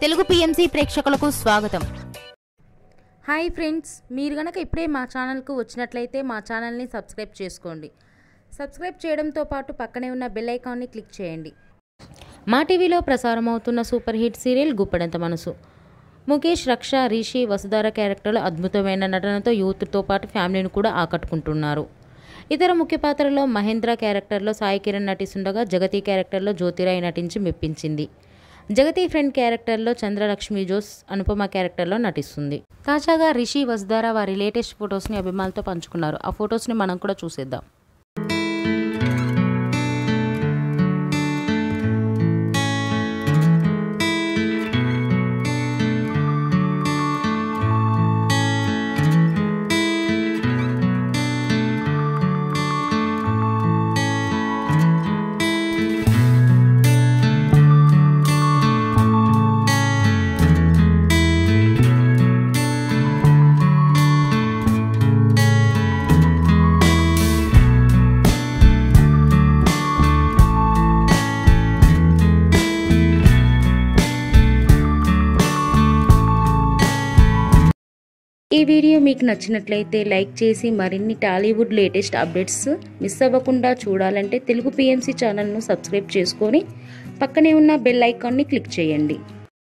Telugu PMC ప్రేక్షకులకు స్వాగతం. Hi friends, మీరు గనక ఇప్పుడే మా ఛానల్కు వచ్చినట్లయితే మా ఛానల్ని సబ్స్క్రైబ్ చేసుకోండి. సబ్స్క్రైబ్ చేయడంతో పాటు పక్కనే ఉన్న బెల్ ఐకాన్ని క్లిక్ చేయండి. మా టీవీలో ప్రసారం అవుతున్న సూపర్ హిట్ సీరియల్ గుప్పెడంత మనసు. ముఖేష్, రక్ష, రిషి, వసుధార క్యారెక్టర్లు అద్భుతమైన నటనతో యూత్తో పాటు ఫ్యామిలీని కూడా ఆకట్టుకుంటున్నారు. ఇతర ముఖ్య పాత్రలో మహేంద్ర క్యారెక్టర్లో సాయి కిరణ్ నటిస్తుండగా జగతి క్యారెక్టర్లో జ్యోతిరాయ్ నటించి మెప్పించింది. జగతి ఫ్రెండ్ క్యారెక్టర్లో చంద్రలక్ష్మి జోస్ అనుపమ క్యారెక్టర్లో నటిస్తుంది. తాజాగా రిషి, వసుధార వారి లేటెస్ట్ ఫొటోస్ని అభిమానులతో పంచుకున్నారు. ఆ ఫొటోస్ని మనం కూడా చూసేద్దాం. ఈ వీడియో మీకు నచ్చినట్లయితే లైక్ చేసి మరిన్ని టాలీవుడ్ లేటెస్ట్ అప్డేట్స్ మిస్ అవ్వకుండా చూడాలంటే తెలుగు పిఎంసి ఛానల్ను సబ్స్క్రైబ్ చేసుకొని పక్కనే ఉన్న బెల్ ఐకాన్ని క్లిక్ చేయండి.